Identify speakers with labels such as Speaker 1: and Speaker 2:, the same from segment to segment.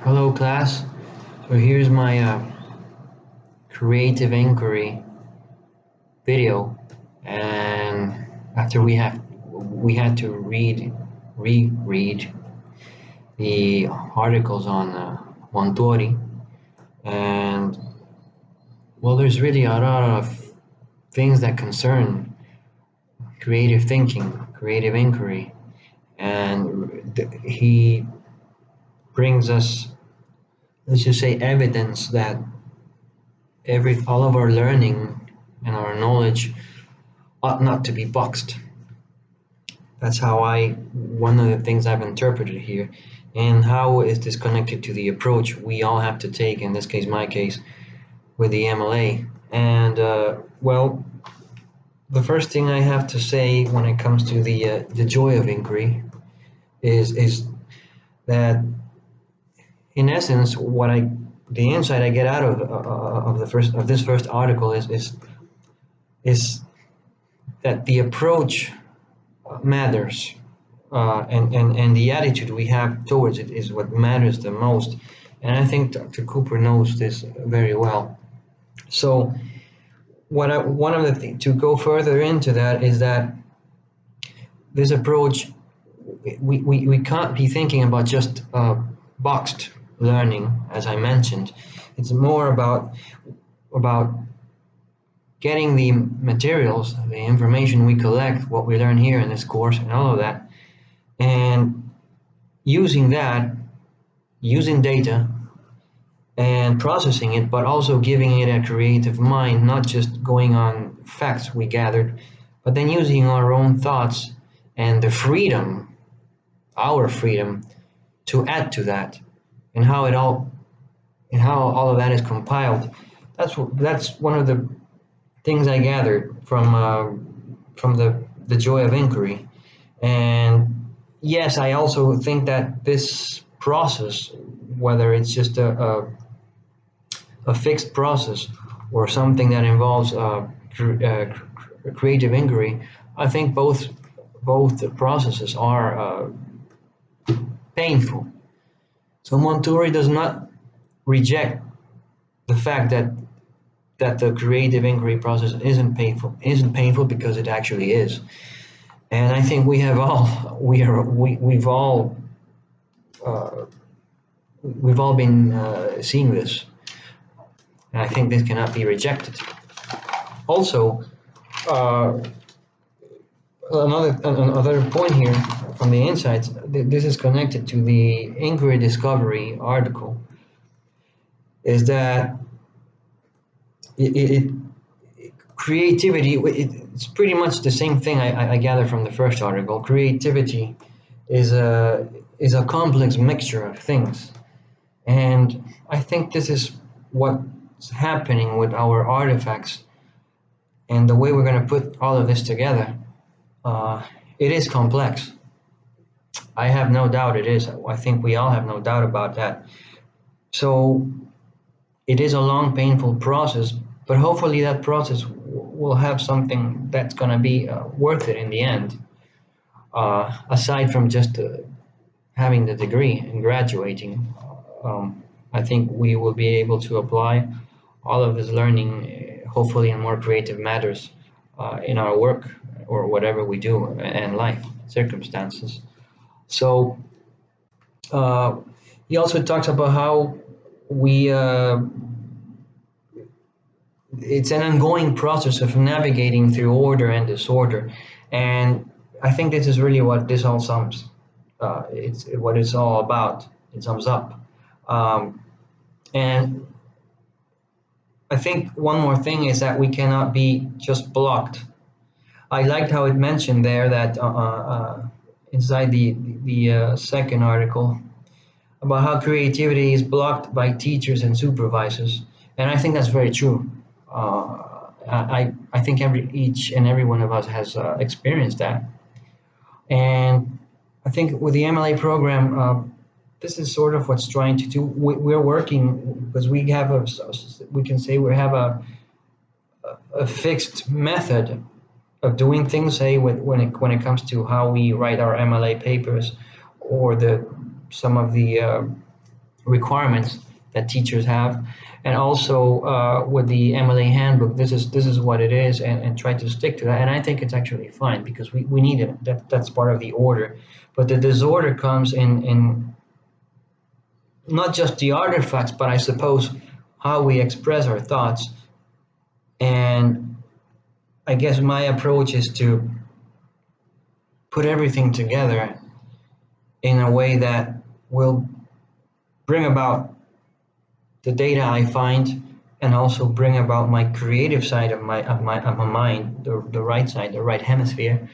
Speaker 1: Hello, class. So here's my creative inquiry video, and after we had to reread the articles on Montori, and well, there's really a lot of things that concern creative thinking, creative inquiry, and he brings us, let's just say, evidence that every all of our learning and our knowledge ought not to be boxed. That's how one of the things I've interpreted here. And how is this connected to the approach we all have to take, in this case, my case, with the MLA? And well, the first thing I have to say when it comes to the joy of inquiry is that, in essence, the insight I get out of this first article is that the approach matters, and the attitude we have towards it is what matters the most. And I think Dr. Cooper knows this very well. So, one of the things to go further into that is that this approach, we can't be thinking about just boxed learning, as I mentioned. It's more about getting the materials, the information we collect, what we learn here in this course, and all of that, and using that, using data and processing it, but also giving it a creative mind, not just going on facts we gathered, but then using our own thoughts and the freedom, our freedom, to add to that, and how all of that is compiled. That's one of the things I gathered from the joy of inquiry. And yes, I also think that this process, whether it's just a fixed process or something that involves creative inquiry, I think both processes are painful. So Montori does not reject the fact that the creative inquiry process isn't painful because it actually is. And I think uh, we've all been seeing this, and I think this cannot be rejected. Also, uh, another point here from the insights, this is connected to the inquiry discovery article, is that it creativity, it's pretty much the same thing I gather from the first article. Creativity is a complex mixture of things, and I think this is what's happening with our artifacts and the way we're going to put all of this together. uh, it is complex. I have no doubt it is. I think we all have no doubt about that. So it is a long, painful process, but hopefully that process will have something that's going to be worth it in the end. Aside from just having the degree and graduating, I think we will be able to apply all of this learning, hopefully in more creative matters, in our work or whatever we do in life circumstances. So uh, he also talks about how we it's an ongoing process of navigating through order and disorder, and I think this is really what this all sums. It's what it's all about. It sums up, and I think one more thing is that we cannot be just blocked. I liked how it mentioned there that inside the second article about how creativity is blocked by teachers and supervisors, and I think that's very true. I think each and every one of us has experienced that, and I think with the MLA program, this is sort of what's trying to do. We're working because we can say we have a fixed method of doing things. Say when it comes to how we write our MLA papers, or the some of the requirements that teachers have, and also with the MLA handbook, this is what it is, and try to stick to that. And I think it's actually fine because we need it. That's part of the order. But the disorder comes in not just the artifacts, but I suppose how we express our thoughts. And I guess my approach is to put everything together in a way that will bring about the data I find, and also bring about my creative side of my mind, the right side, the right hemisphere,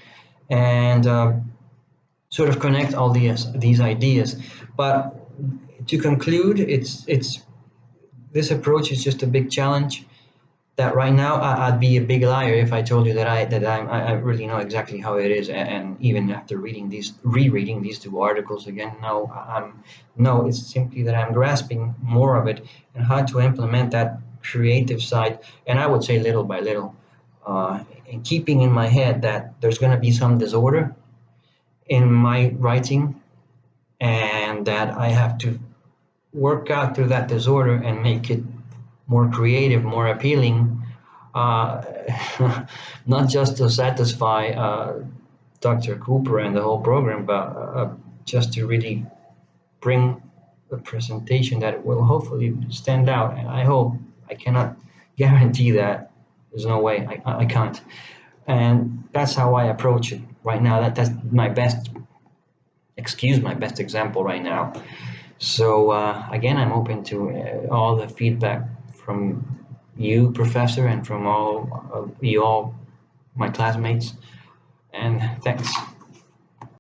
Speaker 1: and sort of connect all these ideas. But to conclude, it's this approach is just a big challenge. That right now I'd be a big liar if I told you I really know exactly how it is, and even after rereading these two articles again, no, it's simply that I'm grasping more of it and how to implement that creative side, and I would say little by little, and keeping in my head that there's going to be some disorder in my writing, and that I have to work out through that disorder and make it more creative, more appealing, uh, not just to satisfy Dr. Cooper and the whole program, but just to really bring a presentation that will hopefully stand out. And I hope, I cannot guarantee that. There's no way, I can't. And that's how I approach it right now. That's my best, excuse my best example right now. So again, I'm open to all the feedback from you, professor, and from all of you all, my classmates. And thanks.